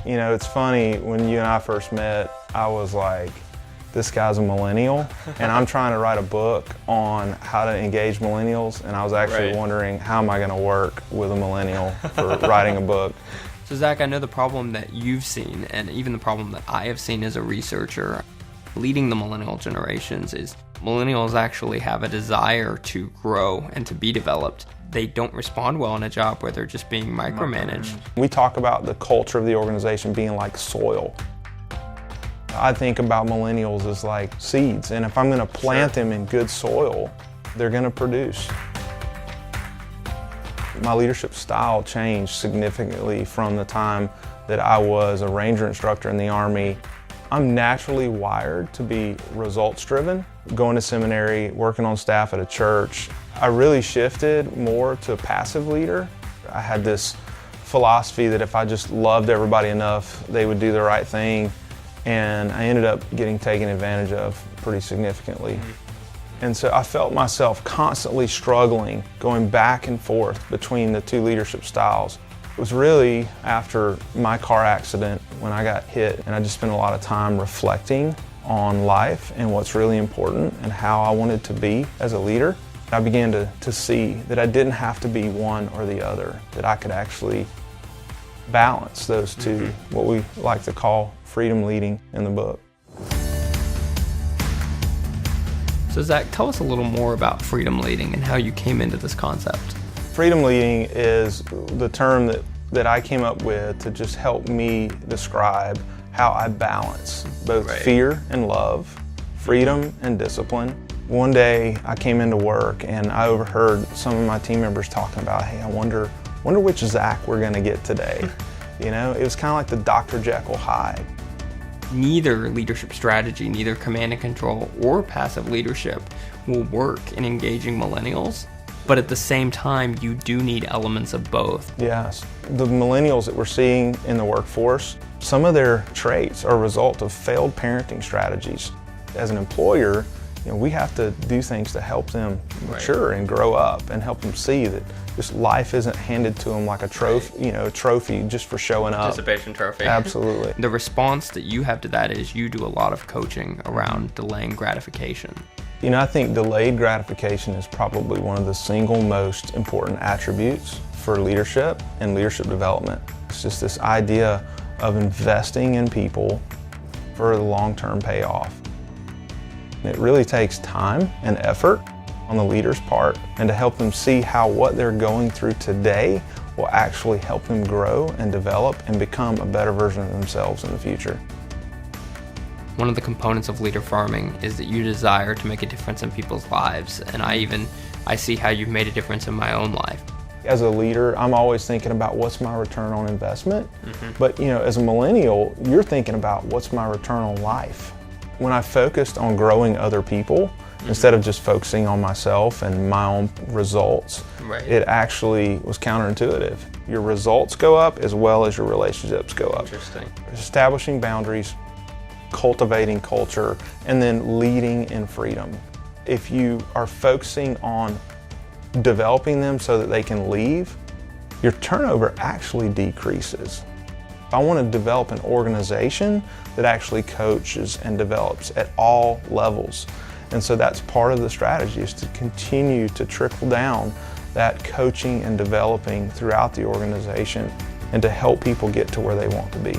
You know, it's funny, when you and I first met, I was like, this guy's a millennial, and I'm trying to write a book on how to engage millennials, and I was actually wondering, how am I going to work with a millennial for writing a book? So Zach, I know the problem that you've seen, and even the problem that I have seen as a researcher leading the millennial generations, is millennials actually have a desire to grow and to be developed. They don't respond well in a job where they're just being micromanaged. We talk about the culture of the organization being like soil. I think about millennials as like seeds, and if I'm going to plant them in good soil, they're going to produce. My leadership style changed significantly from the time that I was a Ranger instructor in the Army. I'm naturally wired to be results driven. Going to seminary, working on staff at a church, I really shifted more to a passive leader. I had this philosophy that if I just loved everybody enough, they would do the right thing. And I ended up getting taken advantage of pretty significantly. And so I felt myself constantly struggling, going back and forth between the two leadership styles. It was really after my car accident when I got hit, and I just spent a lot of time reflecting on life and what's really important and how I wanted to be as a leader. I began to see that I didn't have to be one or the other, that I could actually balance those two, what we like to call freedom leading in the book. So Zach, tell us a little more about freedom leading and how you came into this concept. Freedom leading is the term that I came up with to just help me describe how I balance both fear and love, freedom and discipline. One day I came into work and I overheard some of my team members talking about, hey, I wonder which Zach we're gonna get today. You know, it was kind of like the Dr. Jekyll Hyde. Neither leadership strategy, neither command and control or passive leadership will work in engaging millennials, but at the same time, you do need elements of both. Yes, the millennials that we're seeing in the workforce, some of their traits are a result of failed parenting strategies. As an employer, you know, we have to do things to help them mature and grow up and help them see that just life isn't handed to them like a trophy, a trophy just for showing up. Participation trophy. Absolutely. The response that you have to that is you do a lot of coaching around delaying gratification. You know, I think delayed gratification is probably one of the single most important attributes for leadership and leadership development. It's just this idea of investing in people for the long-term payoff. It really takes time and effort on the leader's part, and to help them see how what they're going through today will actually help them grow and develop and become a better version of themselves in the future. One of the components of leader farming is that you desire to make a difference in people's lives, and I see how you've made a difference in my own life. As a leader, I'm always thinking about what's my return on investment, but as a millennial, you're thinking about what's my return on life. When I focused on growing other people, instead of just focusing on myself and my own results, it actually was counterintuitive. Your results go up as well as your relationships go up. Interesting. Establishing boundaries, cultivating culture, and then leading in freedom. If you are focusing on developing them so that they can leave, your turnover actually decreases. I want to develop an organization that actually coaches and develops at all levels. And so that's part of the strategy, is to continue to trickle down that coaching and developing throughout the organization and to help people get to where they want to be.